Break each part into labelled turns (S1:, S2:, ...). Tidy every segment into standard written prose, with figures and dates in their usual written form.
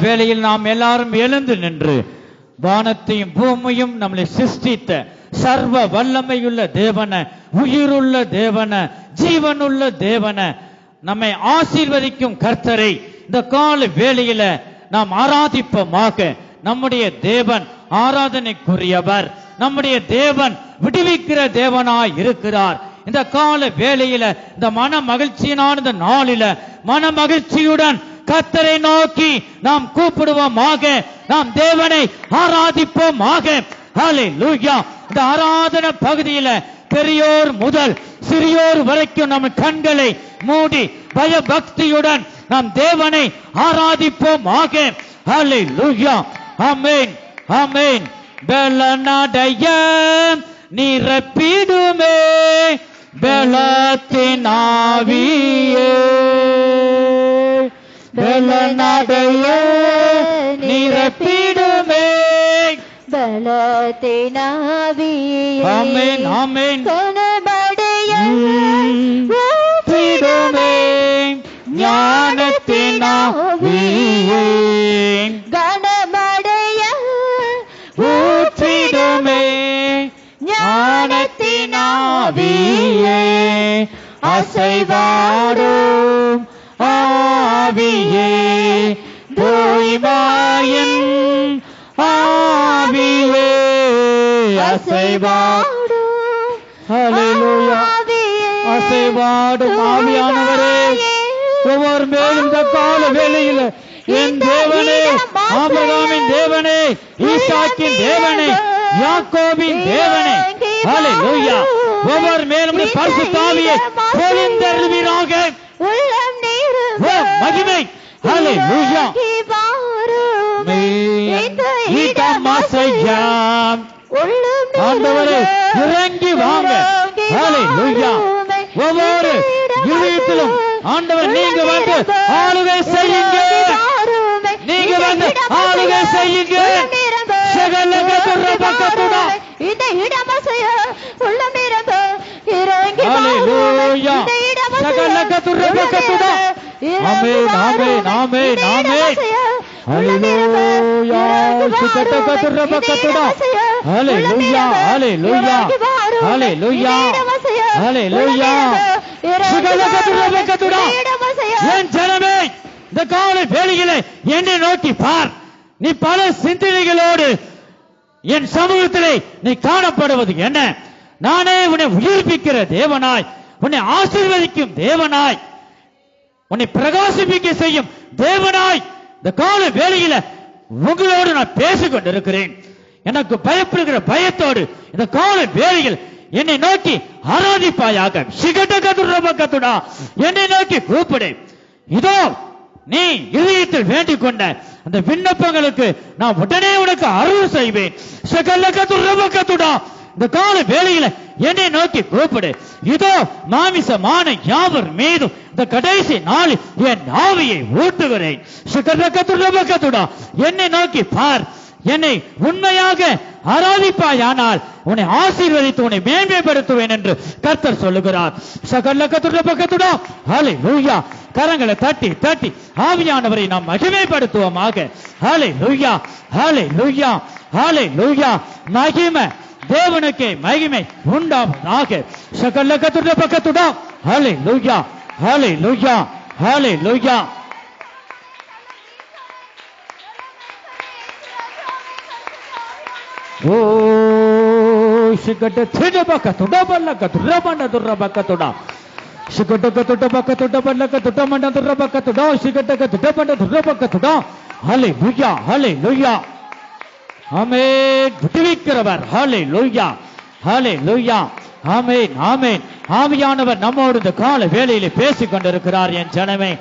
S1: வேளையில் நாம் எல்லாரும் எழுந்து நின்று வானத்தையும் பூமியும் நம்மளை சிருஷ்டித்த சர்வ வல்லமையுள்ள தேவன, உயிருள்ள தேவன, ஜீவனுள்ள தேவன, நம்மை ஆசீர்வதிக்கும் கர்த்தரை இந்த கால வேளையில நாம் ஆராதிப்போமாக. நம்முடைய தேவன் ஆராதனைக்குரியவர். நம்முடைய தேவன் விடுவிக்கிற தேவனாய் இருக்கிறார். இந்த கால வேளையில இந்த மன மகிழ்ச்சியினான இந்த நாளில மன மகிழ்ச்சியுடன் கர்த்தரை நோக்கி நாம் கூப்பிடுவோமாக. நாம் தேவனை ஆராதிப்போமாக. ஹல்லேலூயா. இந்த ஆராதனை பகுதியில பெரியோர் முதல் சிறியோர் வரைக்கும் நம்ம கண்களை மூடி பயபக்தியுடன் நாம் தேவனை ஆராதிப்போமாக. ஹல்லேலூயா. ஆமென், ஆமென். பலனடைய நிரப்பிடுமே பலத்தின் ஆவியே, பலனடைய நிரப்பிடுமே
S2: பலத்தின் ஆவியே.
S1: ஆமென், ஆமென்.
S2: கனமடைய
S1: ஊற்றிடுமே ஞானத்தின் ஆவியே,
S2: கனமடைய
S1: ஊற்றிடுமே ஞானத்தின் ஆவியே, அசைவாடும் ஆவியே, தூய்மையின் ஆவியே, அசைவாடும். ஹல்லேலூயா. அசைவாடும் ஆவியானவரே, ஒவ்வொரு மேலும் இந்த கால வேளையில் என் தேவனே, ஆபிரகாமின் தேவனே, ஈசாக்கின் தேவனே, யாக்கோபின் தேவனே, ஹல்லேலூயா, ஒவ்வொரு மேலும் பரிசுத்த ஆவியை பொழிந்தருள்வீராக.
S2: உள்ளம் நீரும்
S1: மகிமை. ஹல்லேலூயா. ஆண்டவரே இறங்கி வாங்க. ஹல்லேலூயா. ஒவ்வொரு இதயத்திலும் ஆண்டவர் நீங்க வந்து ஆளுகை செய்யுங்க. நீங்க வந்து ஆளுகை செய்யுங்க.
S2: இந்த இடமசைய உள்ளம் நிரம்ப இறங்கி
S1: ஹல்லேலூயா. சகலகதுரபகதுடா. ஆமென், ஆமென், ஆமென், ஆமென். ஹல்லேலூயா. சுகதகதுரபகதுடா. ஹல்லேலூயா, ஹல்லேலூயா, ஹல்லேலூயா, ஹல்லேலூயா. சுகலகதுரபகதுடா. என் ஜனமே, இந்த கால வேளையிலே என்னை நோக்கி பார். நீ பல சிந்தனைகளோடு என் சமூகத்திலே நீ காணப்படுவது என்ன? நானே உன்னை உயிர்ப்பிக்கிற தேவனாய், உன்னை ஆசீர்வதிக்கும் தேவனாய், உன்னை பிரகாசிப்பிக்க செய்யும் தேவனாய் இந்த கால வேளையில உங்களோடு நான் பேசிக் கொண்டிருக்கிறேன். எனக்கு பயப்படுகிற பயத்தோடு இந்த கால வேளையில் என்னை நோக்கி ஆராதிப்பாயாக. சிகடகதுரபகதுடா. என்னை நோக்கி கூப்பிடு. இதோ நீ இதயத்தில் வேண்டிக் கொண்ட அந்த விண்ணப்பங்களுக்கு நான் உடனே உனக்கு அருள் செய்வேன். சகலகதுரபகதுடா. இந்த கால வேளையில என்னை நோக்கி கூப்பிடு. இதோ மாமிசமான யாவர் மீதும் இந்த கடைசி நாளில் என் ஆவியை ஊட்டுகிறேன். சகலகதுரபகதுடா. என்னை நோக்கி பார். என்னை உண்மையாக ஆராதிப்பாயானால் உன்னை ஆசீர்வதித்து உன்னை மேன்மைப்படுத்துவேன் என்று கர்த்தர் சொல்லுகிறார். சகலகதுரபகதுடா. ஹல்லேலூயா. கரங்களை தட்டி தட்டி ஆவியானவரை நாம் மகிமைப்படுத்துவோமாக. ஹல்லேலூயா, ஹல்லேலூயா, ஹல்லேலூயா. மகிமை தேவனுக்கே மகிமை உண்டாவதாக. சகலகதுரபகதுடா. ஹல்லேலூயா, ஹல்லேலூயா, ஹல்லேலூயா. ஓ சிகட திடபகதுடா பல்லகதுரபனதுரபகதுடா. சிகடகதுடபகதுடபல்லகதுடமனதுரபகதுடா. சிகடகதுடபனதுரபகதுடா. ஹல்லேலூயா, ஹல்லேலூயா. ஆமென். விடுவிக்கிறவர். ஹல்லேலூயா, ஹல்லேலூயா. ஆமென், ஆமென். ஆவியானவர் நம்மோடு இந்த கால வேளையிலே பேசிக் கொண்டிருக்கிறார். என் ஜனமே,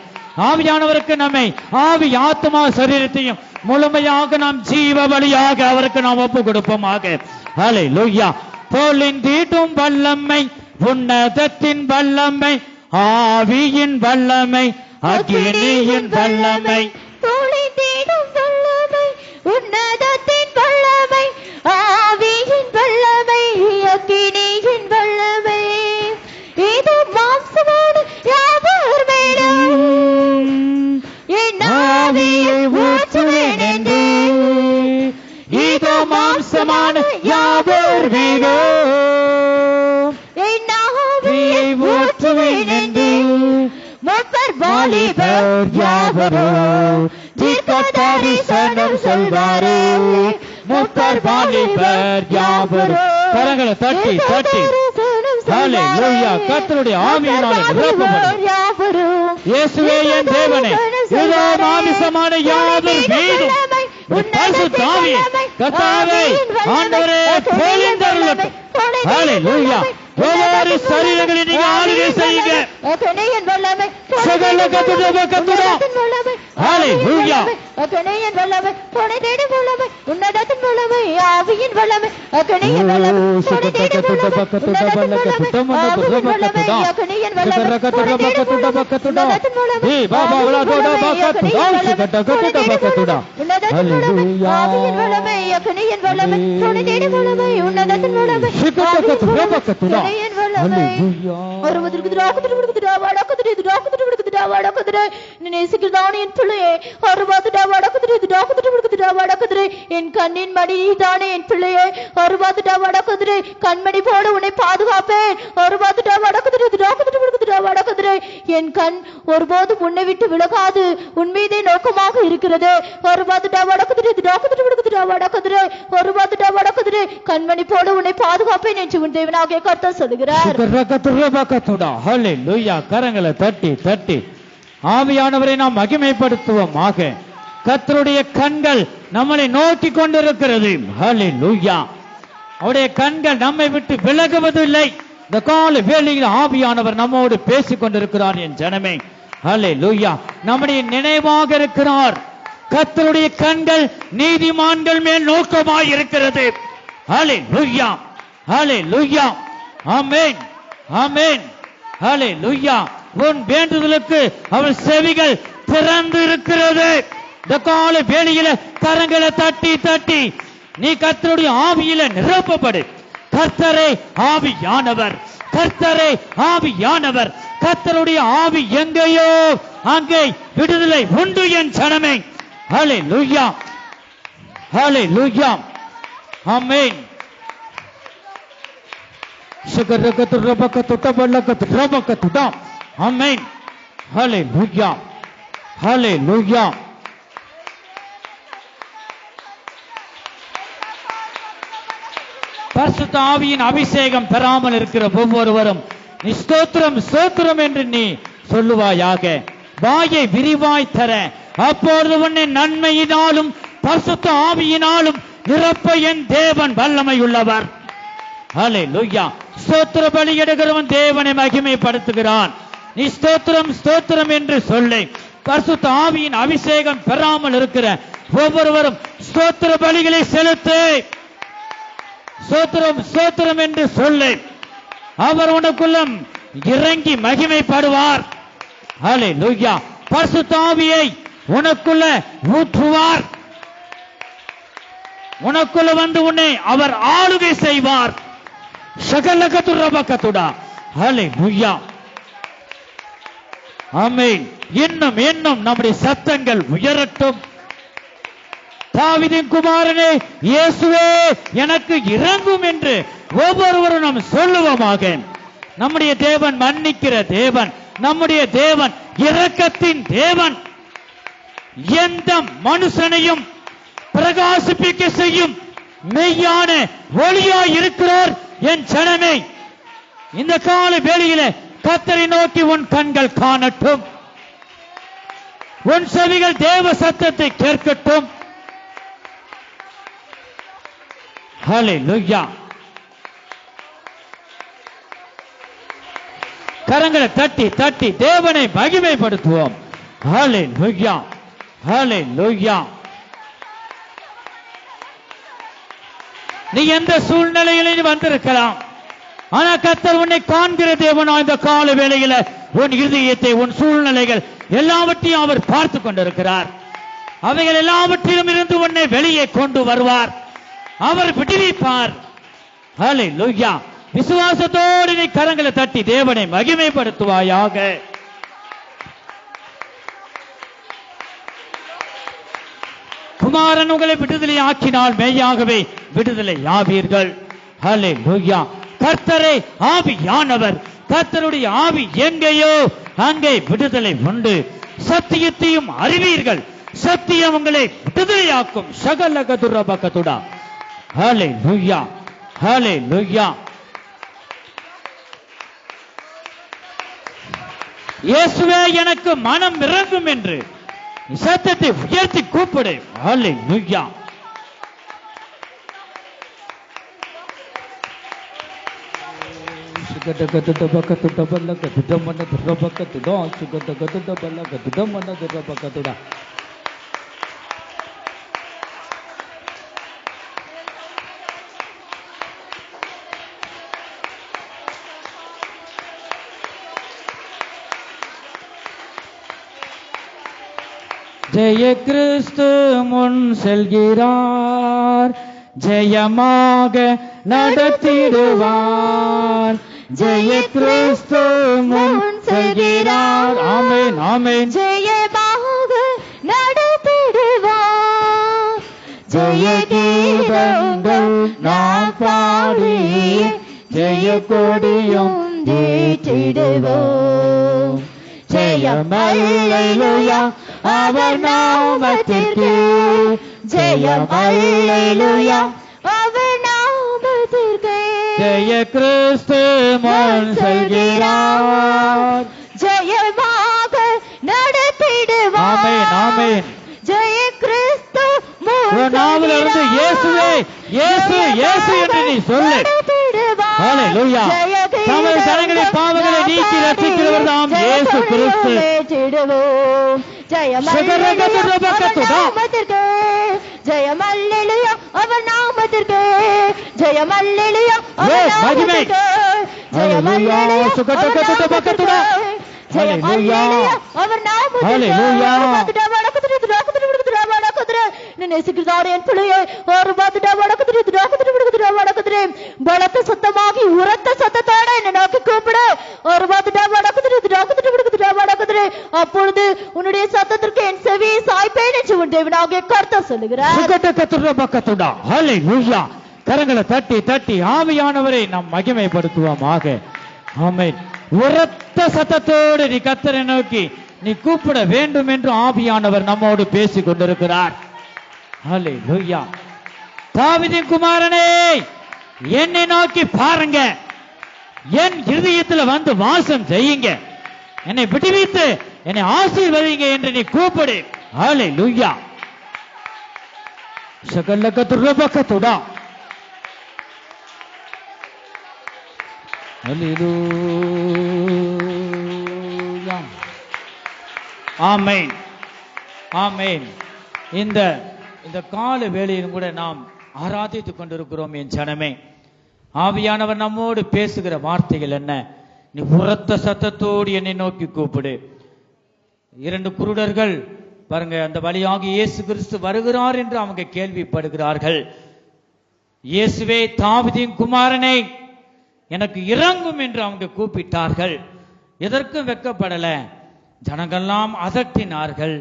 S1: ஆவியானவருக்கு நம்மை ஆவி ஆத்மா சரீரத்தையும் முழுமையாக நாம் ஜீவ வழியாக அவருக்கு நாம் ஒப்பு கொடுப்போமாக. ஹல்லேலூயா. பொழிந்திடும் வல்லமை, உன்னதத்தின் வல்லமை, ஆவியின் வல்லமை, அக்கினியின் வல்லமை,
S2: பொழிந்திடும் வல்லமை, உன்னதத்தின் வல்லமை, ஆவியின் வல்லமை, அக்கினியின் வல்லமை, இது மாம்சமான யாவர் மேலும் என் ஆவியை ஊற்றுமே.
S1: மாமிசமான யாவர் மீதும்
S2: என் ஆவியை ஊற்றுவேன் என்று மூப்பர் வாலிபர் யாவரும் தீர்க்கதரிசனம் சொல்வாரே.
S1: மூப்பர் வாலிபர் யாவரும் கரங்களை தட்டி தட்டி ஹல்லேலூயா. கர்த்தருடைய ஆவியினாலே நிரப்பப்படும் இயேசுவே என் தேவனே, இதோ மாமிசமான யாவர் மீதும் பரிசுத்த ஆவியை கர்த்தாவே ஆண்டவரே பொழிந்தருளட்டும். ஹல்லேலூயா. ஒவ்வொரு சரீரங்களில் நீங்க ஆளுகை செய்யுங்க. சகல கத்துடா ஹல்லேலூயா.
S2: அகனையின் வல்லமை துணை தேடும் வல்லமை உன்னதத்தின் வல்லமை ஆவியின் வல்லமை அகனையின் வல்லமை துணை தேடும் வல்லமை உன்னதத்தின் வல்லமை ஆவியின் வல்லமை அகனையின் வல்லமை துணை தேடும் வல்லமை உன்னதத்தின் வல்லமை
S1: ஏ பாபா வலா தோடா பக்கத்துடா பக்கத்துடா
S2: உன்னதத்தின் வல்லமை ஆவியின் வல்லமை அகனையின் வல்லமை துணை தேடும் வல்லமை உன்னதத்தின் வல்லமை
S1: பக்கத்துடா
S2: ஹல்லேலூயா. ஒருவருக்கு ராக்குதுடா வடக்குதுடா வடக்குதுடா நேசிக்கிறதானே என் பிள்ளையே ஒருவாதுடா வடக்குதுடா என் கண்ணின் மணி தானே என் பிள்ளையே ஒருவாதுடா வடக்குதுடா கண்மணி போல உன்னை பாதுகாப்பேன். ஒருவாதுடா வடக்குதுடா என் கண் ஒருபோதும் உன்னை விட்டு விலகாது, உன் மீதே நோக்கமாக இருக்கிறது. ஒருவாதுடா வடக்குதுடா கண்மணி போல உன்னை பாதுகாப்பேன் என்று உன் தேவனாகிய கர்த்தர் சொல்கிறார்.
S1: ஹல்லேலூயா. கரங்களை தட்டி தட்டி ஆவியானவரை நாம் மகிமைப்படுத்துவோமாக. கர்த்தருடைய கண்கள் நம்மளை நோக்கி கொண்டிருக்கிறது. ஹல்லேலூயா. அவருடைய கண்கள் நம்மை விட்டு விலகுவதில்லை. இந்த கால வேளையில் ஆவியானவர் நம்மோடு பேசிக் கொண்டிருக்கிறார் என் ஜனமே. ஹல்லேலூயா. நம்முடைய நினைவாக இருக்கிறார். கர்த்தருடைய கண்கள் நீதிமான்கள் மேல் நோக்கமாய் இருக்கிறது. ஹல்லேலூயா. ஹல்லேலூயா. ஆமென் ஆமென். ஹல்லேலூயா. உன் வேண்டுதலுக்கு அவள் செவிகள் திறந்து இருக்கிறது. இந்த கால வேளையில கரங்களை தட்டி தட்டி நீ கர்த்தருடைய ஆவியில நிரப்பப்படு. கர்த்தரே ஆவியானவர், கர்த்தரே ஆவியானவர். கர்த்தருடைய ஆவி எங்கேயோ அங்கே விடுதலை உண்டு என் ஜனமே. ஹல்லேலூயா. ஹல்லேலூயா. ஆமென். ஆமென். ஹல்லேலூயா. ஹல்லேலூயா. பரிசுத்த ஆவியின் அபிஷேகம் பெறாமல் இருக்கிற ஒவ்வொருவரும் நீ ஸ்தோத்திரம் ஸ்தோத்திரம் என்று நீ சொல்லுவாயாக. வாயை விரிவாய் தர, அப்பொழுது உன்னை நன்மையினாலும் பரிசுத்த ஆவியினாலும் நிரப்ப என் தேவன் வல்லமை உள்ளவர். ஹல்லேலூயா. ஸ்தோத்திர பலியிடுகிறவன் தேவனை மகிமைப்படுத்துகிறான். நீ ஸ்தோத்திரம் ஸ்தோத்திரம் என்று சொல்லி பரிசுத்த ஆவியின் அபிஷேகம் பெறாமல் இருக்கிற ஒவ்வொருவரும் ஸ்தோத்திர பலிகளை செலுத்து. ஸ்தோத்திரம் ஸ்தோத்திரம் என்று சொல்லி அவர் உனக்குள்ளும் இறங்கி மகிமைப்படுவார். ஹல்லேலூயா. பரிசுத்த ஆவியை உனக்குள்ள ஊற்றுவார். உனக்குள்ள வந்து உன்னை அவர் ஆளுகை செய்வார். ஷகலகதுரபகதுடா. ஹல்லேலூயா. ஆமென். இன்னும் இன்னும் நம்முடைய சத்தங்கள் உயரட்டும். தாவீதின் குமாரனே இயேசுவே எனக்கு இறங்கும் என்று ஒவ்வொருவரும் நாம் சொல்லுவோமாக. நம்முடைய தேவன் மன்னிக்கிற தேவன், நம்முடைய தேவன் இரக்கத்தின் தேவன். எந்த மனுஷனையும் பிரகாசிப்பிக்க செய்யும் மெய்யான ஒளியாய் இருக்கிறார் என் ஜனமே. இந்த கால வேளையில கர்த்தரை நோக்கி உன் கண்கள் காணட்டும், உன் செவிகள் தேவ சத்தத்தை கேட்கட்டும். ஹல்லேலூயா. கரங்களை தட்டி தட்டி தேவனை மகிமைப்படுத்துவோம். ஹல்லேலூயா. ஹல்லேலூயா. நீ எந்த சூழ்நிலையிலும் வந்திருக்கலாம், ஆனா கர்த்தர் உன்னை காண்கிற தேவனா இந்த கால வேளையில உன் இருதயத்தை, உன் சூழ்நிலைகள் எல்லாவற்றையும் அவர் பார்த்து கொண்டிருக்கிறார். அவைகள் எல்லாவற்றிலும் இருந்து உன்னை வெளியே கொண்டு வருவார், அவர் விடுவிப்பார். ஹல்லேலூயா. விசுவாசத்தோடு நீ கரங்களை தட்டி தேவனை மகிமைப்படுத்துவாயாக. குமாரன் உங்களை விடுதலை ஆக்கினால் மெய்யாகவே விடுதலை ஆவீர்கள். ஹல்லேலூயா. கர்த்தரே ஆவியானவர். கர்த்தருடைய ஆவி எங்கேயோ அங்கே விடுதலை உண்டு. சத்தியத்தையும் அறிவீர்கள், சத்தியம் உங்களை விடுதலையாக்கும். சகலகதுரபகதுடா. ஹல்லேலூயா, ஹல்லேலூயா. இயேசுவே எனக்கு மனம் இறங்கும் என்று சத்தத்தை உயர்த்தி கூப்பிடு. ஹல்லேலூயா. ஜெய கிறிஸ்து முன் செல்கிறார், ஜெயமாக நடத்திடுவார். ஜெய கிறிஸ்து முன் செல்கிறார். ஆமென், ஆமென்.
S2: ஜெயமாக நடத்திடுவார். ஜெய கீதங்கள் நாம் பாடி ஜெய கொடியும் ஏற்றிடுவோம். ஜெயம் அல்லேலூயா அவர் நாமத்திற்கு, ஜெயம் அல்லேலூயா அவர் நாமத்திற்கு.
S1: ஜெய கிறிஸ்து முன் செல்கிறார்,
S2: ஜெயமாக நடத்திடுவார்.
S1: ஆமென், ஆமென்.
S2: ஜெய கிறிஸ்து
S1: நாவிலிருந்து இயேசுவே இயேசு இயேசு என்று நீ சொல்லு. ஹல்லேலூயா. தமது ஜனங்களின் பாவங்களை நீக்கி ரட்சிக்கிறவர் தாம் இயேசு கிறிஸ்து.
S2: ஜெயம் நாமத்திற்கு, ஜெயம் அல்லேலூயா அவர் நாமத்திற்கு, ஜெயம் அல்லேலூயா அவர் நாமத்திற்கு, ஜெயம் அல்லேலூயா அவர் நாமத்திற்கு. பலத்த சத்தமாகி உரத்த சத்தத்தோட என்ன நோக்கி கூப்பிடு. அப்பொழுது உன்னுடைய சத்தத்திற்கு என் செவியை சாய்ப்பேன் என்று உன் தேவனாகிய கர்த்தர் சொல்லுகிறார்.
S1: கரங்களை தட்டி தட்டி ஆவியானவரை நாம் மகிமைப்படுத்துவோமாக. ஆமென். உரத்த சத்தத்தோடு நீ கர்த்தரை நோக்கி நீ கூப்பிட வேண்டும் என்று ஆவியானவர் நம்மோடு பேசிக் கொண்டிருக்கிறார். ஹல்லேலூயா. தாவீதின் குமாரனே என்னை நோக்கி பாருங்க, என் இருதயத்தில் வந்து வாசம் செய்யுங்க, என்னை விடுவித்து என்னை ஆசீர்வதிங்க என்று நீ கூப்பிடு. ஹல்லேலூயா. சகலகதுரபகதுடா. ஹல்லேலூயா. ஆமென், ஆமென். இந்த கால வேளையிலும் கூட நாம் ஆராதித்துக் கொண்டிருக்கிறோம். என் ஜனமே, ஆவியானவர் நம்மோடு பேசுகிற வார்த்தைகள் என்ன? நீ உரத்த சத்தத்தோடு என்னை நோக்கி கூப்பிடு. 2 குருடர்கள் பாருங்க, அந்த வழியாக இயேசு கிறிஸ்து வருகிறார் என்று அவங்க கேள்விப்படுகிறார்கள். இயேசுவே தாவீதின் குமாரனை எனக்கு இறங்கும் என்று அவங்க கூப்பிட்டார்கள். எதற்கும் வெட்கப்படல. ஜனங்கள்லாம் அதட்டினார்கள்,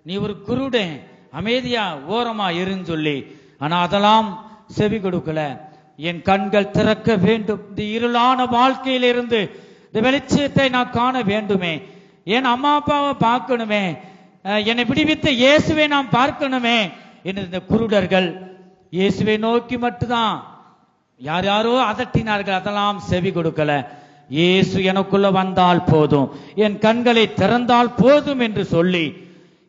S1: நீ ஒரு குருடன், அமைதியா ஓரமா இருன்னு சொல்லி. ஆனா அதெல்லாம் செவி கொடுக்கல. என் கண்கள் திறக்க வேண்டும், இந்த இருளான வாழ்க்கையிலிருந்து இந்த வெளிச்சத்தை நான் காண வேண்டுமே, என் அம்மா அப்பாவை பார்க்கணுமே, என்னை விடுவித்த இயேசுவை நாம் பார்க்கணுமே என்று இந்த குருடர்கள் இயேசுவை நோக்கி மட்டும்தான். யார் யாரோ அதட்டினார்கள், அதெல்லாம் செவி கொடுக்கல. இயேசு எனக்குள்ள வந்தால் போதும், என் கண்களை திறந்தால் போதும் என்று சொல்லி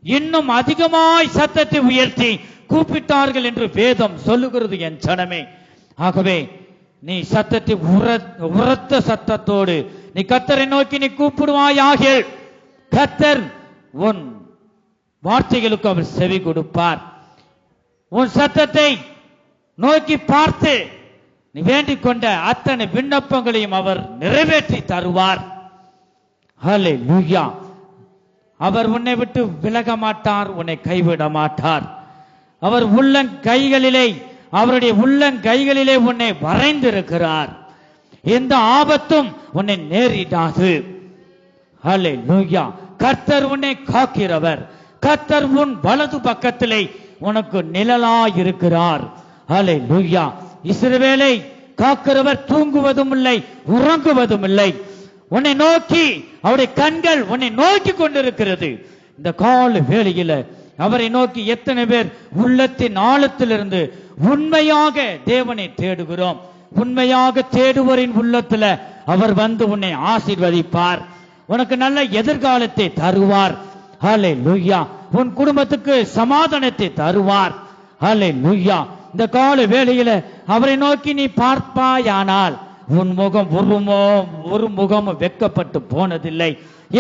S1: இன்னும் அதிகமாய் சத்தத்தை உயர்த்தி கூப்பிட்டார்கள் என்று வேதம் சொல்லுகிறது. என் ஜனமே, ஆகவே நீ சத்தத்தை உரத்த சத்தத்தோடு நீ கர்த்தரை நோக்கி நீ கூப்பிடுவாயாக. கர்த்தர் உன் வார்த்தைகளுக்கு அவர் செவி கொடுப்பார். உன் சத்தத்தை நோக்கி பார்த்து நீ வேண்டிக் கொண்ட அத்தனை விண்ணப்பங்களையும் அவர் நிறைவேற்றி தருவார். ஹல்லேலூயா. அவர் உன்னை விட்டு விலக மாட்டார், உன்னை கைவிட மாட்டார். அவர் உள்ளங்கைகளிலே, அவருடைய உள்ளங்கைகளிலே உன்னை வரைந்திருக்கிறார். எந்த ஆபத்தும் உன்னை நேரிடாது. ஹல்லேலூயா. கர்த்தர் உன்னை காக்கிறவர். கர்த்தர் உன் வலது பக்கத்திலே உனக்கு நிழலாயிருக்கிறார். ஹல்லேலூயா. இஸ்ரவேலை காக்கிறவர் தூங்குவதும் இல்லை, உறங்குவதும் இல்லை. உன்னை நோக்கி அவருடைய கண்கள் உன்னை நோக்கி கொண்டிருக்கிறது. இந்த கால வேளையில அவரை நோக்கி எத்தனை பேர் உள்ளத்தின் ஆழத்திலிருந்து உண்மையாக தேவனை தேடுகிறோம்? உண்மையாக தேடுவரின் உள்ளத்துல அவர் வந்து உன்னை ஆசீர்வதிப்பார், உனக்கு நல்ல எதிர்காலத்தை தருவார். ஹல்லேலூயா. உன் குடும்பத்துக்கு சமாதானத்தை தருவார். ஹல்லேலூயா. இந்த கால வேளையில அவரை நோக்கி நீ பார்ப்பாயானால் உன் முகம் ஒரு முகமும் வெட்கப்பட்டு போனதில்லை.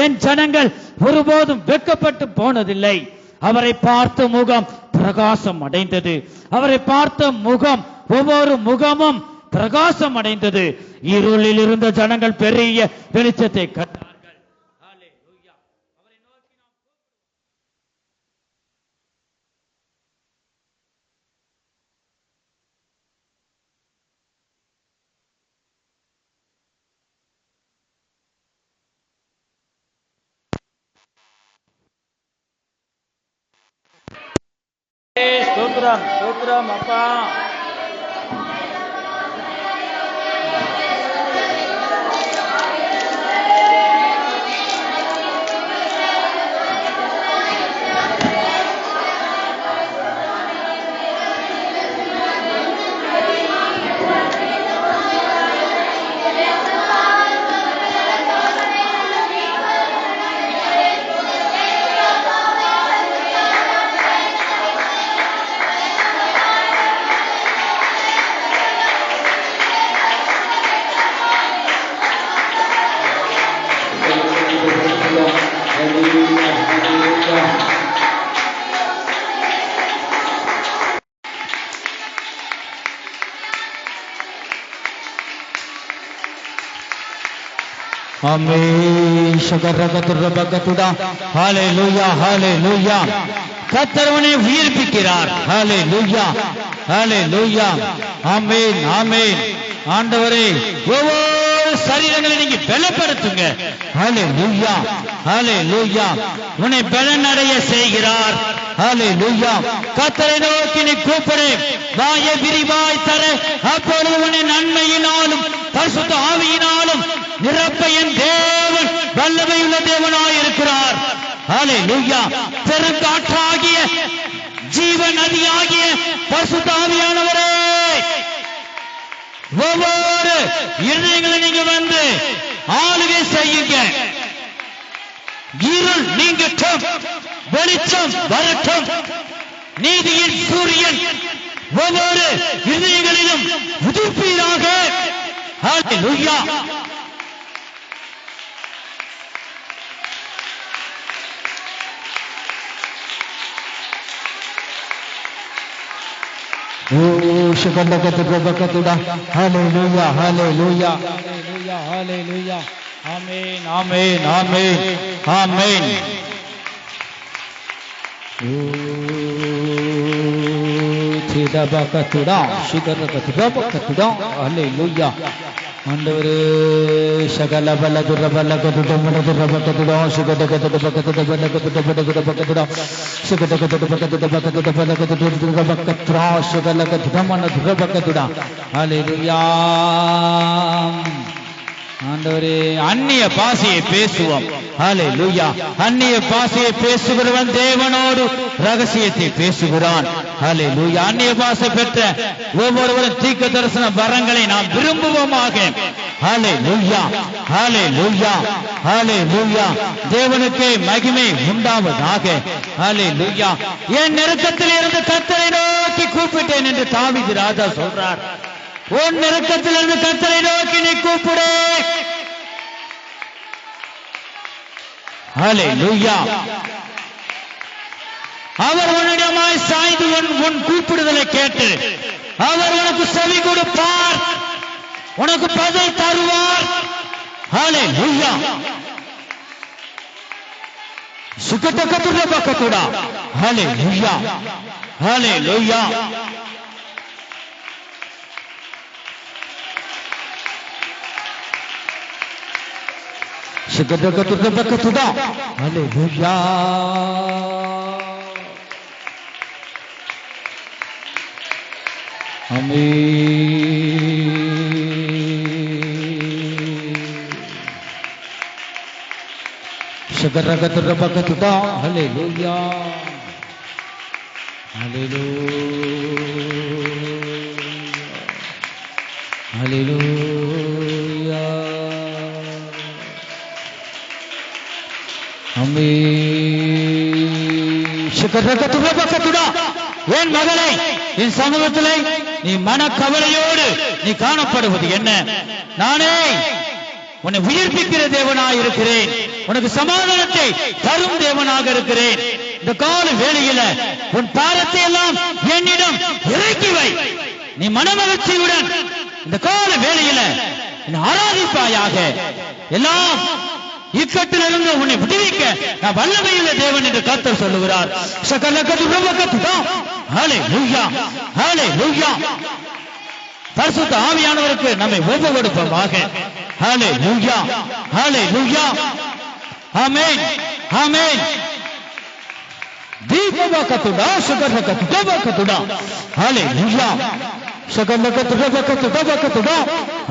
S1: என் ஜனங்கள் ஒருபோதும் வெட்கப்பட்டு போனதில்லை. அவரை பார்த்த முகம் பிரகாசம் அடைந்தது. அவரை பார்த்த முகம், ஒவ்வொரு முகமும் பிரகாசம் அடைந்தது. இருளில் இருந்த ஜனங்கள் பெரிய வெளிச்சத்தை கண்டார்கள். ஹல்லேலூயா. அவரை நோக்கி ஸ்தோத்திரம், ஸ்தோத்திரம் அப்பா. ஆமென். ஷகரகதுரபகதுடா. ஹல்லேலூயா, ஹல்லேலூயா. கர்த்தர் உன்னை உயிர்ப்பிக்கிறார். ஹல்லேலூயா, ஹல்லேலூயா. ஆமென், ஆமென். ஆண்டவரே, ஒவ்வொரு சரீரங்களை நீங்க பலப்படுத்துங்க. ஹல்லேலூயா, ஹல்லேலூயா. உன்னை பலனடைய செய்கிறார். ஹல்லேலூயா. கர்த்தரை நோக்கி நீ கூப்பிடு, வாயை விரிவாய் தர, அப்பொழுது உன்னை நன்மையினாலும் பரிசுத்த ஆவியினாலும் நிரப்ப என் தேவன் வல்லமையுள்ள தேவனாய் இருக்கிறார். ஹல்லேலூயா. பெருங்காற்றாகிய ஜீவ நதியாகிய பரிசுத்த ஆவியானவரே, ஒவ்வொரு இருதயங்களை நீங்க வந்து ஆளுகை செய்யுங்க. இருள் நீங்கட்டும், வெளிச்சம் வரட்டும். நீதியின் சூரியன் ஒவ்வொரு இருதயங்களிலும் உதிப்பீராக. ஹல்லேலூயா. ஹல்லேலூயா, ஹல்லேலூயா, ஹல்லேலூயா, ஹல்லேலூயா. ஆமென், ஆமென், ஆமென், ஆமென். சிதபகதுடா, சிகரகதுடபகதுடா. ஹல்லேலூயா. ஆண்டவரே, சகல பலதுரபலகதுடமனதுரபகதுடா, சிகடகதுடபகதுடபகதுடபகதுடபகதுடா, சிகடகதுடபகதுடபகதுடபகதுடபகதுடா, சிகலகதுடமனதுரபகதுடா. ஹல்லேலூயா. ஆண்டவரே, அந்நிய பாஷையை பேசுவோம். ஹல்லேலூயா. அந்நிய பாஷையை பேசுகிறவன் தேவனோடு ரகசியத்தை பேசுகிறான். ஹல்லேலூயா. அந்நிய பாஷை பெற்ற ஒவ்வொருவரும் தீர்க்க தரிசன வரங்களை நாம் விரும்புவோமாக. ஹல்லேலூயா, ஹல்லேலூயா, ஹல்லேலூயா. தேவனுக்கே மகிமை உண்டாவதாக. ஹல்லேலூயா. என் நெருக்கத்தில் இருந்து கர்த்தரை நோக்கி கூப்பிட்டேன் என்று தாவீது ராஜா சொல்றார். உன் நெருக்கத்திலிருந்து கர்த்தரை நோக்கி நீ கூப்பிடு. ஹல்லேலூயா. அவர் உன்னிடமாய் சாய்ந்து உன் கூப்பிடுதலை கேட்டு அவர் உனக்கு செவி கொடுப்பார், உனக்கு பதில் தருவார். ஹல்லேலூயா. சுகதகதுரபகதுடா. ஹல்லேலூயா, ஹல்லேலூயா. ஹல்லேலூயா. Shakarakaturabakatuda. Hallelujah. Hallelujah. Hallelujah. Amen. Shakarakaturabakatuda. என் மகளே, என் சமூகத்திலே நீ மனக்கவலையோடு நீ காணப்படுவது என்ன? நானே உன்னை உயிர்ப்பிக்கிற தேவனாய் இருக்கிறேன். உனக்கு சமாதானத்தை தரும் தேவனாக இருக்கிறேன். இந்த கால வேளையில உன் பாரத்தை எல்லாம் என்னிடம் இறக்கி வை. நீ மனமகிழ்ச்சியுடன் இந்த கால வேளையில ஆராதிப்பாயாக. எல்லாம் இக்கட்டிலிருந்து உன்னை விடுவிக்க நான் வல்லமையுள்ள தேவன் என்று கர்த்தர் சொல்லுகிறார். ஹல்லேலூயா, ஹல்லேலூயா. பரிசுத்த ஆவியானவருக்கு நம்மை ஒப்பு கொடுப்போமாக. ஹல்லேலூயா, ஹல்லேலூயா. ஆமென், ஆமென். தீபவகத்துடா சுகரகத்துடா. ஹல்லேலூயா. சுகரகத்துடா.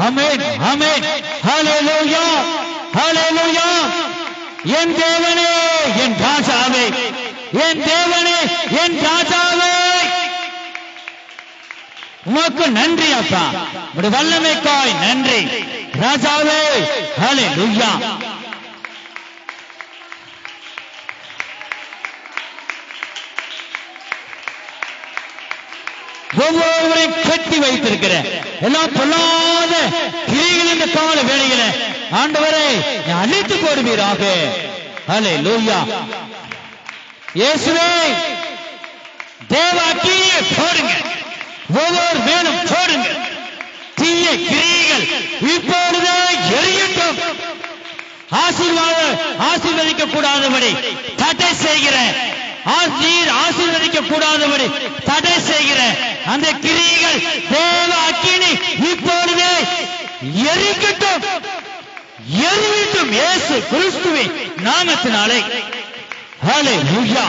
S1: ஆமென், ஆமென். ஹல்லேலூயா, ஹல்லேலூயா. என் தேவனே, என் ராஜாவே, என் தேவனே, என் ராஜாவே, உமக்கு நன்றி அப்பா. உம்முடைய வல்லமைக்காய் நன்றி ராஜாவே. ஹல்லேலூயா. ஒவ்வொருவரையும் கட்டி வைத்திருக்கிற எல்லா பொல்லாத கிரிகள் இந்த கால வேளையில ஆண்டவரே அழித்து போடுவீராக. ஹல்லேலூயா. இயேசுவே, தேவ அக்கினியை போடுங்க, ஒவ்வொரு மேலும் போடுங்க. தீய கிரிகள் இப்பொழுதே எரியட்டும். ஆசீர்வதிக்க கூடாதபடி தடை செய்கிற, நீர் ஆசீர்வதிக்க கூடாதபடி தடை செய்கிற அந்த கிரிகள் தேவ அக்கினி இப்பொழுதே எரிக்கட்டும், எரிவிட்டும் இயேசு கிறிஸ்துவின் நாமத்தினாலே. ஹல்லேலூயா.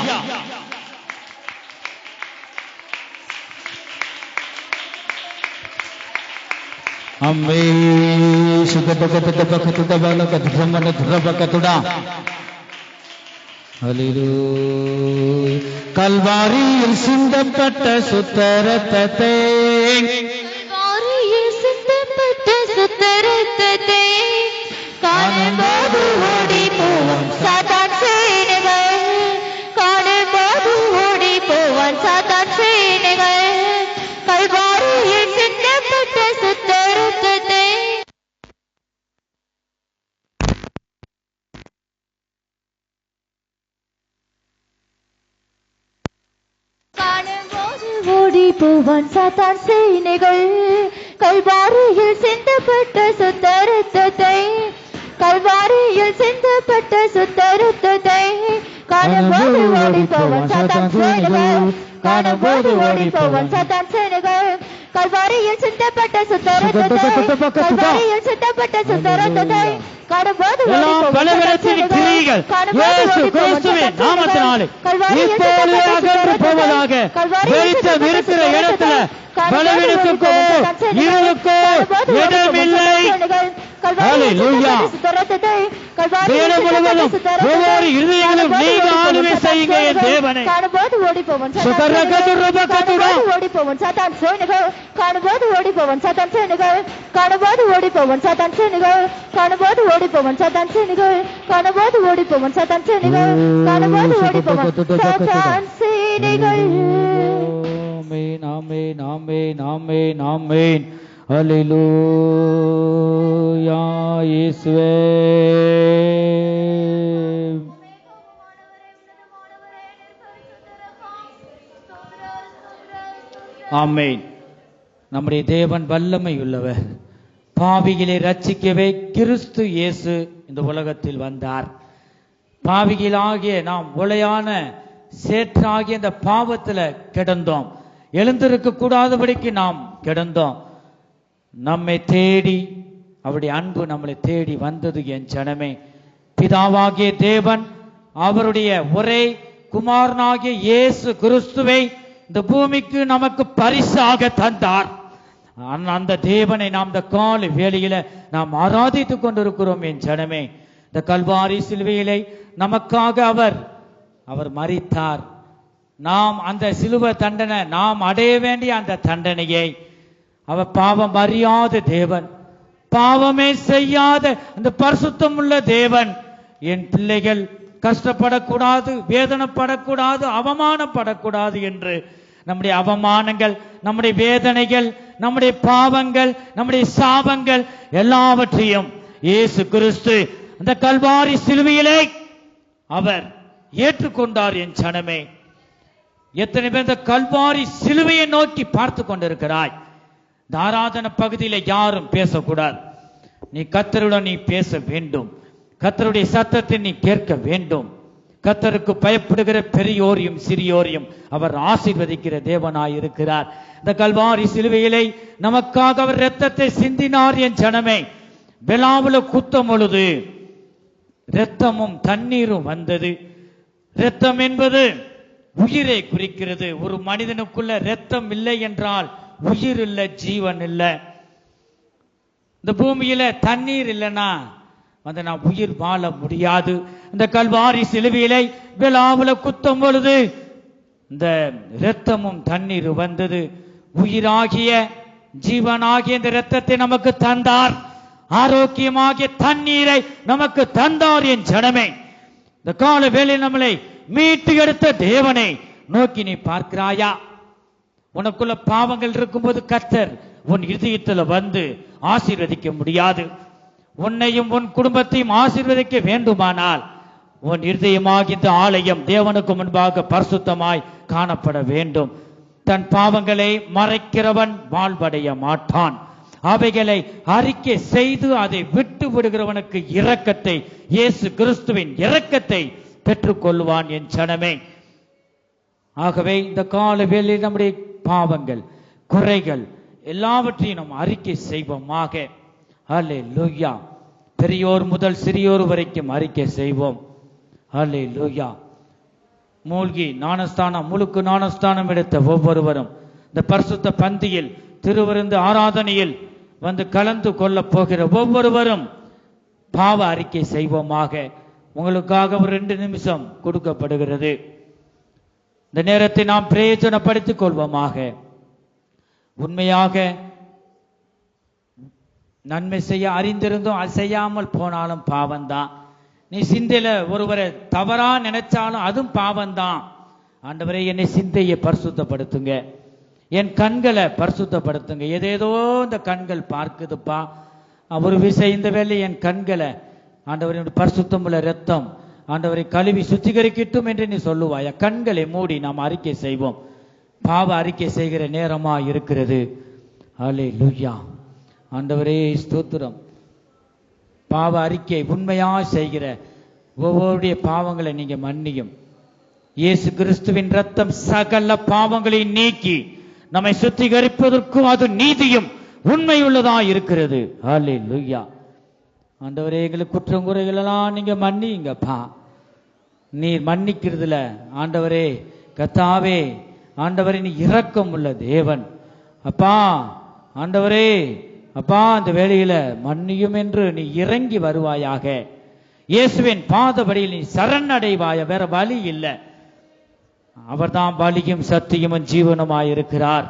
S1: அம்மே சுகபகத்துடா. ஹல்லேலூயா. கல்வாரியில் சிந்தப்பட்ட சுத்த இரத்தத்தை,
S2: கல்வாரியில் சிந்தப்பட்ட சுத்த இரத்தத்தை காணும்போது ஓடி போவான் சாத்தான் சேனைகள். காணும்போது ஓடி போவான் சாத்தான் சேனைகள். கல்வாரியில் சிந்தப்பட்ட சுத்த இரத்தத்தை காணும்போது ஓடி போவான் சாத்தான் சேனைகள். கல்வாரியில் சிந்தப்பட்ட சுத்த இரத்தத்தை, கல்வாரியில் சிந்தப்பட்ட சுத்த இரத்தத்தை காணும்போது ஓடி போவான் சாத்தான் சேனைகள். காணும்போது ஓடி போவான் சாத்தான் சேனைகள். கல்வாரியில் சிந்தப்பட்ட சுத்த இரத்தத்தை, கல்வாரியில் சிந்தப்பட்ட சுத்த இரத்தத்தை காணும்போது ஓடி போவான் சாத்தான் சேனைகள். காணும்போது ஓடி போவான் சாத்தான் சேனைகள். கல்வாரியில் சிந்தப்பட்ட சுத்த இரத்தத்தை, கல்வாரியில் சிந்தப்பட்ட சுத்த இரத்தத்தை பலவீனத்துக்கோ இருளுக்கோ இடமில்லை. ஹல்லேலூயா. தேவன் முழுவதும் ஒவ்வொரு இருதயங்களும் நீங்க ஆளுகை செய்யுங்க என் தேவனே. காணும்போது ஓடி போவான் ஓடி போவான் சாத்தான் சேனைகள். காணும்போது ஓடி போவான் சாத்தான் சேனைகள். காணும்போது ஓடி போவான் சாத்தான் சேனைகள். காணும்போது ஓடி போவான் சாத்தான் சேனைகள். காணும்போது ஓடி போவான் சாத்தான் சேனைகள். காணும்போது ஓடி போவான் சாத்தான் சேனைகள்.
S1: ஆமென், ஆமென், ஆமென், ஆமென், ஆமென். ஹல்லேலூயா. இயேசுவே. ஆமென். நம்முடைய தேவன் வல்லமை உள்ளவர். பாவிகளை ரட்சிக்கவே கிறிஸ்து இயேசு இந்த உலகத்தில் வந்தார். பாவிகளாகிய நாம் உளையான சேற்றாகிய இந்த பாவத்துல கிடந்தோம். எழுந்திருக்க கூடாதபடிக்கு நாம் கிடந்தோம். நம்மை தேடி அவருடைய அன்பு நம்மளை தேடி வந்தது. என் ஜனமே, பிதாவாகிய தேவன் அவருடைய ஒரே குமாரனாகிய இயேசு கிறிஸ்துவை இந்த பூமிக்கு நமக்கு பரிசாக தந்தார். அந்த தேவனை நாம் இந்த கால வேளையில நாம் ஆராதித்துக் கொண்டிருக்கிறோம். என் ஜனமே, இந்த கல்வாரி சிலுவையிலே நமக்காக அவர் மரித்தார். நாம் அந்த சிலுவை தண்டனை, நாம் அடைய வேண்டிய அந்த தண்டனையை, அவர் பாவம் அறியாத தேவன், பாவமே செய்யாத அந்த பரிசுத்தம் உள்ள தேவன், என் பிள்ளைகள் கஷ்டப்படக்கூடாது, வேதனைப்படக்கூடாது, அவமானப்படக்கூடாது என்று நம்முடைய அவமானங்கள், நம்முடைய வேதனைகள், நம்முடைய பாவங்கள், நம்முடைய சாபங்கள் எல்லாவற்றையும் இயேசு கிறிஸ்து அந்த கல்வாரி சிலுவையிலே அவர் ஏற்றுக்கொண்டார். என் ஜனமே, எத்தனை பேர் இந்த கல்வாரி சிலுவையை நோக்கி பார்த்து கொண்டிருக்கிறாய்? இந்த ஆராதனை பகுதியில யாரும் பேசக்கூடாது. நீ கர்த்தருடன் நீ பேச வேண்டும். கர்த்தருடைய சத்தத்தை நீ கேட்க வேண்டும். கர்த்தருக்கு பயப்படுகிற பெரியோரையும் சிறியோரையும் அவர் ஆசீர்வதிக்கிற தேவனாய் இருக்கிறார். இந்த கல்வாரி சிலுவையிலே நமக்காக அவர் இரத்தத்தை சிந்தினார். என் ஜனமே, விழாவுல குத்தம் பொழுது இரத்தமும் தண்ணீரும் வந்தது. இரத்தம் என்பது உயிரை குறிக்கிறது. ஒரு மனிதனுக்குள்ள இரத்தம் இல்லை என்றால் உயிர் இல்லை, ஜீவன் இல்லை. இந்த பூமியில தண்ணீர் இல்லைன்னா நான் உயிர் வாழ முடியாது. இந்த கல்வாரி சிலுவையிலே விழாவுல குத்தம் பொழுது இந்த இரத்தமும் தண்ணீர் வந்தது. உயிராகிய ஜீவனாகிய இந்த இரத்தத்தை நமக்கு தந்தார். ஆரோக்கியமாகிய தண்ணீரை நமக்கு தந்தார். என் ஜனமே, இந்த கால வேளை நம்மளை மீட்டு எடுத்த தேவனை நோக்கி நீ பார்க்கிறாயா? உனக்குள்ள பாவங்கள் இருக்கும்போது கர்த்தர் உன் இதயத்தில் வந்து ஆசீர்வதிக்க முடியாது. உன்னையும் உன் குடும்பத்தையும் ஆசீர்வதிக்க வேண்டுமானால் உன் இருதயமாகிய இந்த ஆலயம் தேவனுக்கு முன்பாக பரிசுத்தமாய் காணப்பட வேண்டும். தன் பாவங்களை மறைக்கிறவன் வாழ்வடைய மாட்டான். அவைகளை அறிக்கை செய்து அதை விட்டு விடுகிறவனுக்கு இரக்கத்தை, இயேசு கிறிஸ்துவின் இரக்கத்தை பெற்றுக் கொள்வான். என் ஜனமே, ஆகவே இந்த கால வேளையில் நம்முடைய பாவங்கள், குறைகள் எல்லாவற்றையும் நாம் அறிக்கை செய்வோமாக. அல்லேலூயா. பெரியோர் முதல் சிறியோர் வரைக்கும் அறிக்கை செய்வோம். அல்லேலூயா. மூழ்கி ஞானஸ்தானம், முழுக்கு ஞானஸ்தானம் எடுத்த ஒவ்வொருவரும் இந்த பரிசுத்த பந்தியில், திருவிருந்து ஆராதனையில் வந்து கலந்து கொள்ள போகிற ஒவ்வொருவரும் பாவ அறிக்கை செய்வோமாக. உங்களுக்காக ஒரு 2 நிமிஷம் கொடுக்கப்படுகிறது. இந்த நேரத்தை நாம் பிரயோஜனப்படுத்திக் கொள்வோமாக. உண்மையாக நன்மை செய்ய அறிந்திருந்தும் அது செய்யாமல் போனாலும் பாவம்தான். நீ சிந்தையில ஒருவரை தவறா நினைச்சாலும் அதுவும் பாவம்தான். ஆண்டவரே, என்னை சிந்தையை பரிசுத்தப்படுத்துங்க, என் கண்களை பரிசுத்தப்படுத்துங்க. ஏதேதோ இந்த கண்கள் பார்க்குதுப்பா, ஒரு விஷயம் இந்த வேலை என் கண்களை ஆண்டவரின் பரிசுத்தம் உள்ள இரத்தம் ஆண்டவரை கழுவி சுத்திகரிக்கட்டும் என்று நீ சொல்லுவாயா? கண்களை மூடி நாம் அறிக்கை செய்வோம். பாவ அறிக்கை செய்கிற நேரமா இருக்கிறது. அல்லேலூயா. ஆண்டவரே ஸ்தோத்திரம். பாவ அறிக்கை உண்மையா செய்கிற ஒவ்வொருடைய பாவங்களை நீங்க மன்னியும். இயேசு கிறிஸ்துவின் ரத்தம் சகல பாவங்களை நீக்கி நம்மை சுத்திகரிப்பதற்கும் அது நீதியும் உண்மையுள்ளதா இருக்கிறது. அல்லேலூயா. ஆண்டவரே, எங்களுக்கு குற்றம் குறைகள் எல்லாம் நீங்க மன்னிங்கப்பா. நீர் மன்னிக்கிறதுல ஆண்டவரே கர்த்தாவே, ஆண்டவரே நீ இரக்கம் உள்ள தேவன் அப்பா. ஆண்டவரே அப்பா, அந்த வேளையில மன்னியும் என்று நீ இறங்கி வருவாயாக. இயேசுவின் பாதபடியில் நீ சரணடைவாய, வேற வழி இல்லை. அவர்தான் வழியும் சத்தியமும் ஜீவனுமாயிருக்கிறார்.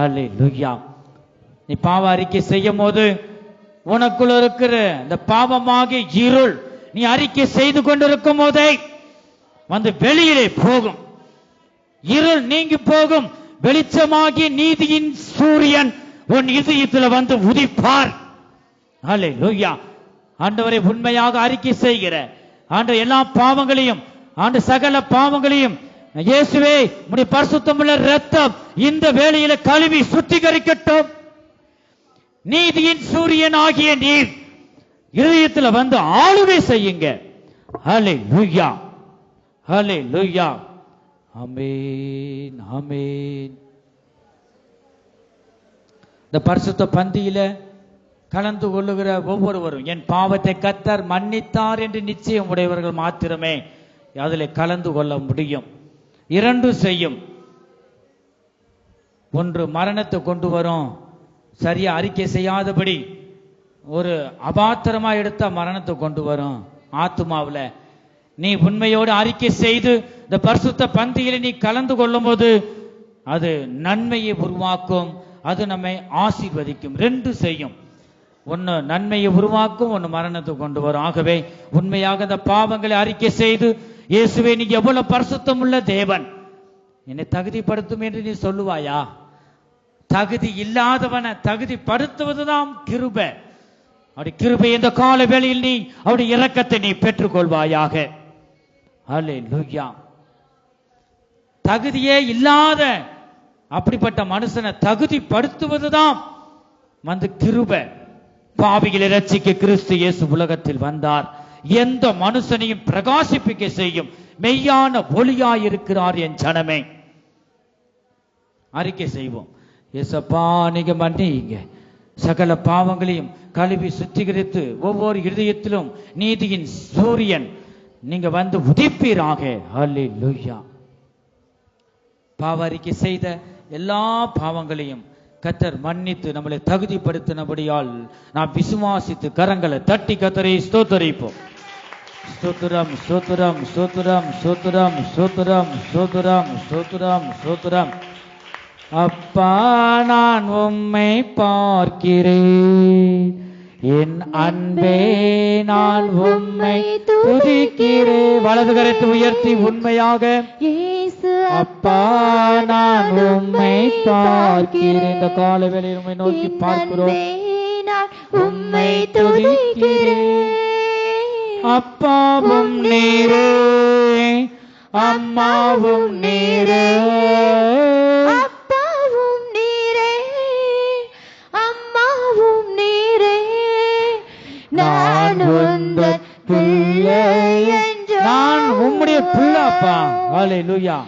S1: அல்லேலூயா. நீ பாவ அறிக்கை செய்யும் போது உனக்குள்ள இருக்கிற இந்த பாவமாகிய இருள் நீ அறிக்கை செய்து கொண்டிருக்கும் போதே வந்து வெளியிலே போகும். இருள் நீங்கி போகும். வெளிச்சமாகிய நீதியின் சூரியன் உன் இதயத்தில் வந்து உதிப்பார். அல்லேலூயா. ஆண்டவரை உண்மையாக அறிக்கை செய்கிற ஆண்டவர் எல்லா பாவங்களையும், ஆண்டு சகல பாவங்களையும் இயேசுவே உம்முடைய பரிசுத்தமுள்ள இரத்தம் இந்த வேளையில கழுவி சுத்திகரிக்கட்டும். நீதியின் சூரியன் ஆகிய நீர் இதயத்தில் வந்து ஆளுகை செய்யுங்க. அல்லேலூயா. அல்லேலூயா. ஆமென். ஆமென். இந்த பரிசுத்த பந்தியில கலந்து கொள்ளுகிற ஒவ்வொருவரும் என் பாவத்தை கர்த்தர் மன்னித்தார் என்று நிச்சயம் உடையவர்கள் மாத்திரமே அதில் கலந்து கொள்ள முடியும். 2 செய்யும். ஒன்று மரணத்தை கொண்டு வரும். சரியா அறிக்கை செய்யாதபடி ஒரு அபாத்திரமா எடுத்தா மரணத்தை கொண்டு வரும். ஆத்துமாவில் நீ உண்மையோடு அறிக்கை செய்து இந்த பரிசுத்த பந்தியில் நீ கலந்து கொள்ளும் போது அது நன்மையை உருவாக்கும், அது நம்மை ஆசீர்வதிக்கும். ரெண்டு செய்யும். ஒன்னு நன்மையை உருவாக்கும், ஒன்னு மரணத்தை கொண்டு வரும். ஆகவே உண்மையாக இந்த பாவங்களை அறிக்கை செய்து, இயேசுவே நீங்க எவ்வளவு பரிசுத்தம் உள்ள தேவன், என்னை தகுதிப்படுத்தும் என்று நீ சொல்லுவாயா? தகுதி இல்லாதவனை தகுதிப்படுத்துவதுதான் கிருபை. அப்படி கிருபை இந்த கால வேளையில் நீ அவருடைய இரக்கத்தை நீ பெற்றுக்கொள்வாயாக. அல்லேலூயா. தகுதியே இல்லாத அப்படிப்பட்ட மனுஷனை தகுதிப்படுத்துவதுதான் வந்து கிருபை. பாவிகளை ரட்சிக்க கிறிஸ்து இயேசு உலகத்தில் வந்தார். எந்த மனுஷனையும் பிரகாசிப்பிக்க செய்யும் மெய்யான ஒளியாயிருக்கிறார். என் ஜனமே, அறிக்கை செய்வோம். ஏசப்பா நீங்க மன்னிங்க, சகல பாவங்களையும் கழுவி சுத்திகரித்து ஒவ்வொரு இருதயத்திலும் நீதியின் சூரியன் நீங்க வந்து உதிப்பீராக. அல்லேலூயா. பாவ அறிக்கை செய்த எல்லா பாவங்களையும் கர்த்தர் மன்னித்து நம்மளை தகுதிப்படுத்தினபடியால் நாம் விசுவாசித்து கரங்களை தட்டி கர்த்தரை ஸ்தோத்தரிப்போம். ஸ்தோத்திரம் ஸ்தோத்திரம் ஸ்தோத்திரம் ஸ்தோத்திரம் ஸ்தோத்திரம் ஸ்தோத்திரம் ஸ்தோத்திரம் ஸ்தோத்திரம். அப்பா நான் உம்மை பார்க்கிறேன், என் அன்பே நான் உம்மை துதிக்கிறேன். வலது கரத்தை உயர்த்தி உண்மையாக, அப்பா நான் உம்மை பார்க்கிறேன். இந்த கால வேளையில் உம்மை நோக்கி பார்க்கிறோம், உம்மை துதிக்கிறேன். அப்பாவும் நீரே, அம்மாவும் நீரே,
S2: அப்பாவும் நீரே, அம்மாவும் நீரே. நான் உந்தன் பிள்ளை என்று,
S1: நான் உம்முடைய பிள்ளை அப்பா. அல்லேலூயா.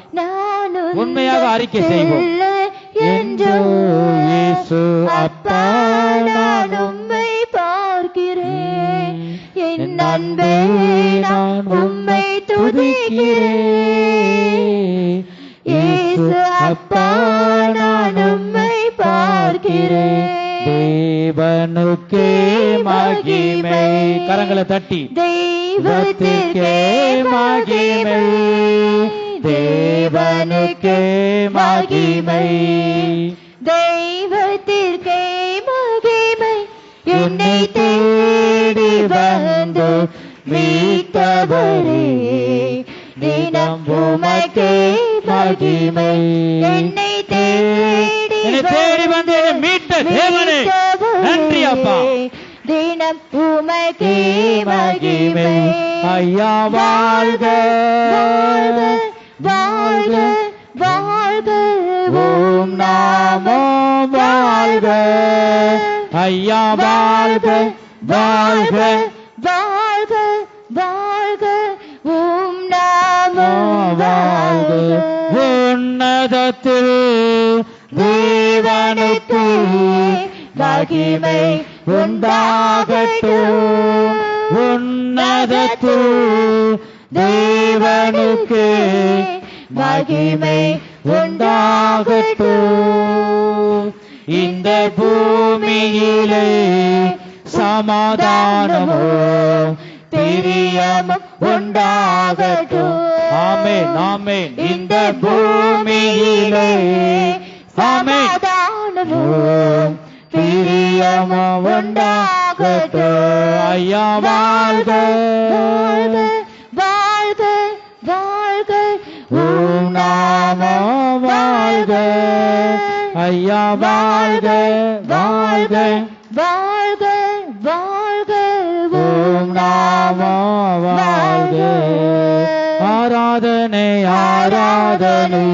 S1: உண்மையாக அறிக்கை செய்வோம்.
S2: இயேசு அப்பா நான் உம்மை பார்க்கிறேன், என் அன்பே நான் உம்மை துதிக்கிறேன். இயேசு அப்பா நான் உம்மை பார்க்கிறேன்.
S1: தேவனுக்கே மகிமை. கரங்களை தட்டி
S2: தெய்வத்திற்கே மகிமை,
S1: தேவனுக்கே மகிமை,
S2: தெய்வத்திற்கே மகிமை. என்னை தேடி வந்து மீட்டவரே, தினம் உமக்கே மகிமை. என்னை தேடி
S1: வந்து மீட்ட தேவனே நன்றி அப்பா.
S2: தினம் உமக்கே மகிமை.
S1: ஐயா வாழ்க
S2: வாழ்க வாழ்க,
S1: ஓம் நாமோ வாழ்க. ஐயா வாழ்க வாழ்க
S2: வாழ்க வாழ்க, ஓம் நாமோ வாழ்க.
S1: உன்னதத்தில் தேவனுக்கு மகிமை உண்டாகட்டும். உன்னதத்தில் தேவனுக்கு மகிமை உண்டாகட்டும். இந்த பூமியிலே சமாதானமும் பிரியமும் உண்டாகட்டும். ஆமென் ஆமென். இந்த பூமியிலே
S2: சமாதானமும் பிரியமும் உண்டாகட்டும்.
S1: ஐயா வாழ்க
S2: வாழ்க வாழ்க,
S1: ஓம் நாமோ வாழ்க. ஐயா வாழ்க வாழ்க
S2: வாழ்க வாழ்க,
S1: ஓம் நாமோ வாழ்க. ஆராதனை ஆராதனை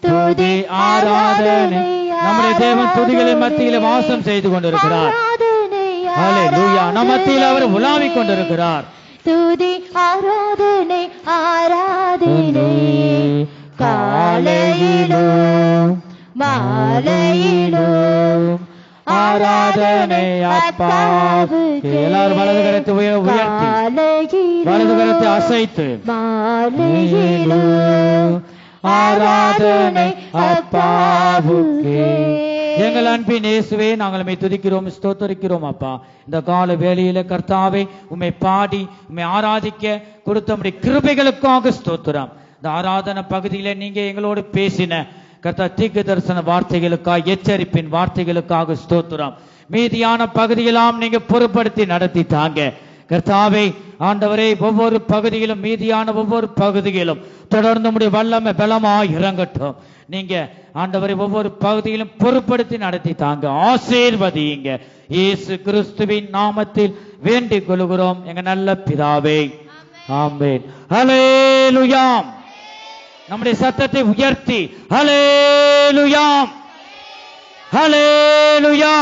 S1: துதி ஆராதனை. நம்முடைய தேவன் துதிகளின் மத்தியில் வாசம் செய்து கொண்டிருக்கிறார். அல்லேலூயா. நம் மத்தியில் அவர் உலாவிக் கொண்டிருக்கிறார்.
S2: துதி ஆராதனை ஆராதனை, காலையிலும் மாலையிலும் ஆராதனை அப்பாவுக்கு.
S1: எல்லாரும் வலது கரத்தை உயர்த்தி வலது கரத்தை அசைத்து
S2: மாலையிலும் ஆராதனை அப்பா
S1: பிரபுக்கே. எங்கள் அன்பின் இயேசுவே, நாங்கள் உம்மை துதிக்கிறோம், ஸ்தோத்தரிக்கிறோம் அப்பா. இந்த கால வேளையில கர்த்தாவே உம்மை பாடி உம்மை ஆராதிக்க கொடுத்த உம்முடைய கிருபைகளுக்காக ஸ்தோத்திரம். இந்த ஆராதனை பகுதியில நீங்க எங்களோடு பேசின கர்த்தா தீர்க்க தரிசன வார்த்தைகளுக்காக, எச்சரிப்பின் வார்த்தைகளுக்காக ஸ்தோத்திரம். மீதியான பகுதியெல்லாம் நீங்க பொறுப்படுத்தி நடத்திட்டாங்க கர்த்தாவே. ஆண்டவரே, ஒவ்வொரு பகுதியிலும், மீதியான ஒவ்வொரு பகுதியிலும் தொடர்ந்து உம்முடைய வல்லமை பலமாய் இறங்கட்டும். நீங்க ஆண்டவரை ஒவ்வொரு பகுதியிலும் பொறுப்படுத்தி நடத்திட்டாங்க. ஆசீர்வதியுங்க. இயேசு கிறிஸ்துவின் நாமத்தில் வேண்டிக் கொள்கிறோம் எங்க நல்ல பிதாவே, ஆமென். ஹல்லேலூயா. நம்முடைய சத்தத்தை உயர்த்தி ஹல்லேலூயா, ஹல்லேலூயா.